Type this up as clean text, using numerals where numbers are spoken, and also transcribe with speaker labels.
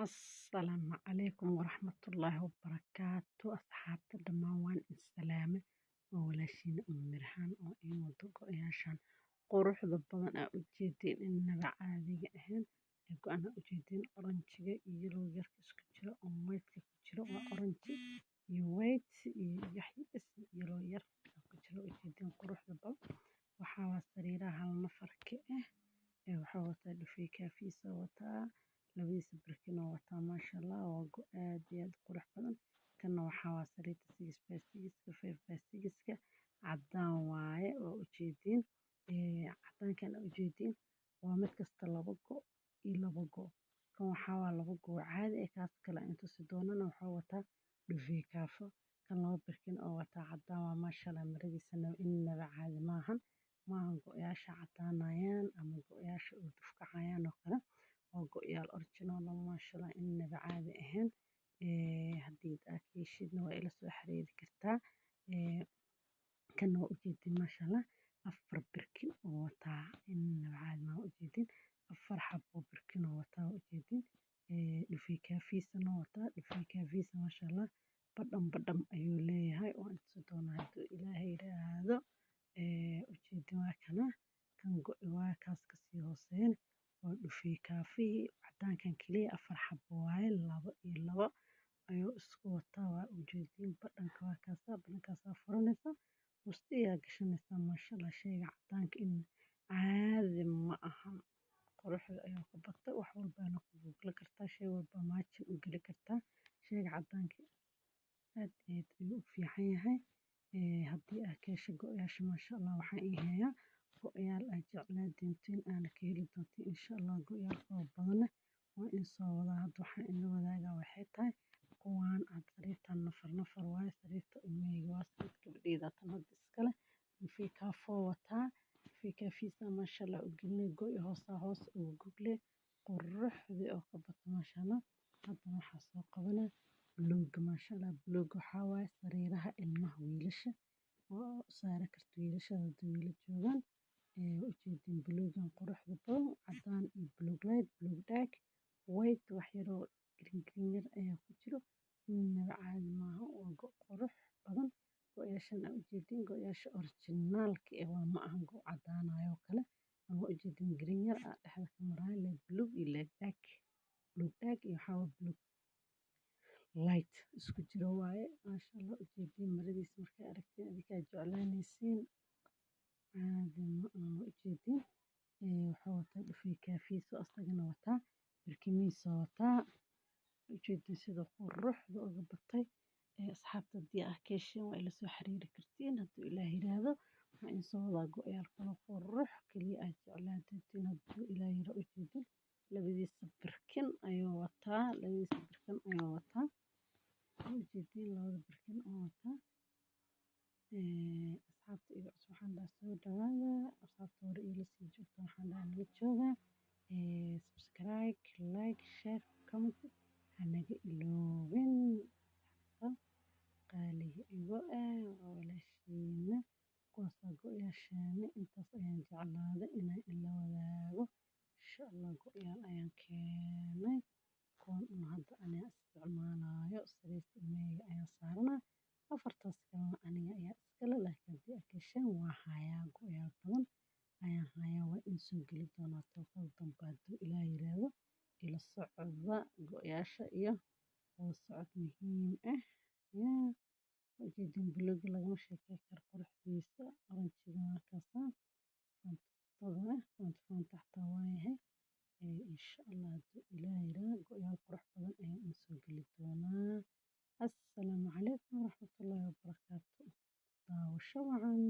Speaker 1: Asalaamu calaykum waraxmatullaahi wabarakaatu asxaabta dhammaan waan insalaame waa walaashiin Mirhaan oo ii wado go-yaashan quruxda badan aa ujeedin inaba caadiga ahayn ee go-aan aa ujeedin oranjiga iyo yellow yarka isku jiro oo white ku jiro waa oranji iyo white iyo yaxyis yellow yar ku jiro ujeedin quruxda badan waxaa waa sariiraha hal nafarka waxaa wataa dhufay kaafiisa wataa labadiisa barkin oo wataa maasha Allah waa go aad iyo aad qurux badan kana waxaa waa sariirta 6x6 cadaan waaye oo ujeedin cadaankan aa ujeedin waa mid kasta labo go iyo labo go kan waxaa waa labo go caadi kaas kale aan tusi doonana waxuu wataa dhufay kaafo kan labo barkin oo wataa cadaan waa maasha Allah maradiisana inaba caadi maahan go-yaasha cadaanayaan ama go-yaasha oo dufkacayaan oo kale waa go-yaal original maasha Allah inaba caadi ahayn hadii aad ka heshidna waa ila soo xiriiri kartaa kana waa ujeedin maasha Allah afar barkin oo wataa inaba caadi maahan ujeedin afar xabo barkin oo wataa ujeedin dhufay kaafiisana wataa dhufay kaafiisa maasha Allah badhan ayuu leeyahay waan tusi doonaa haduu Ilaahay yiraahdo ujeedin waa kana kan go-i waa kaas kasii hooseeyana waa dhufay kaafihi cadaankan kaliya afar xabo waaye labo iyo labo ayuu isku wataa waa ujeedin badhanka waa kaasa badhankaasaa furanaysa busto ayaa gashanaysaa maasha Allah shayga cadaanka caadi ma ahan quruxda ayuu ka batay wax walbana ku goglan kartaa shay walba matching u gali kartaa shayga cadaanka aad iyo aad ayuu u fiican yahay hadii aad ka hesho go-yaasha maasha Allah waxaan ii hayaa go-yaal aad jeclaan doontiin aana ka heli doontiin insha Allah go-yaal fara badan waa in soo wadaa hadda waxaan ila wadaagaa waxay tahay kuwaan aad sariirtan nafar waaye sariirta ilmahayga waa sariirta gabadhayda tan hadda iskale dhufay kaafoo wataa dhufay kaafiisa maasha Allah u gelinay go-i hoos ugu goglay quruxdii oo ka batay maasha Allah haddana waxaa soo qabanaa buluuga maasha Allah buluuga waxaa waaye sariiraha ilmaha wiilasha oo saari karto wiilasha hadii wiilal joogaan ujeedin buluugan quruxda badan cadaan iyo buluug light buluug dark white wax yar oo green yar ayaa ku jiro inaba caadi maahan waa go qurux badan go-yaashan aa ujeedin go-yaasha originalka waa ma ahan go cadaanayo kale ama ujeedin green yar aa dhexda ka maraayo light buluug iyo light dark buluug dark iyo waxaa waaye buluug light isku jiro waaye maasha Allah ujeedin maradiisa markaa aragtiin adinkaa jeclaanaysiin caadi ma aha ujeedin waxuu wataa dhufay kaafiisa asagana wataa barkimihiisa wataa ujeedin sida quruxda uga batay asxaabta hadii aad ka hesheen waa ila soo xiriiri kartiin haduu Ilaahay yiraahdo waxaan in soo wadaa go-yaal kale qurux kaliya aad jeclaan doontiin haduu Ilaahay yiraahdo ujeedin labadiisa barkin ayuu wataa ujeedin labada barkin oo wataa asxaabta iga cusub waxaan dhahaa soo dhawaada asxaabta hore ila sii joogta waxaan dhahaa nala jooga subscribe like share comment hanaga iloobin qaaliga igo waa walaashiina kuwaasaa go-yaashaani intaas ayaan jeclaaday inaan ila wadaago insha Allah go-yaal ayaan keenay kuwan hadda aniga isticmaalayo sariirta ilmahayga ayaan saaranaa afartaas kalena aniga ayaa iskale laakiin hadii aad ka hesheen waa hayaa go-yaal badan ayaan hayaa waa in soo geli doonaa tookada dambe haduu Ilaahay yiraahdo ila socda go-yaasha iyo wada socod muhiim ujeedin buluuga lagama sheekeyn karo quruxdiisa oranjiga waa kaasa fanta xataa waa yahay insha Allah haduu Ilaahay yiraahdo go-yaal qurux badan ayaan in soo geli doonaa assalaamu calaykum waraxmatullaahi wabarakaatu daawasho wacan.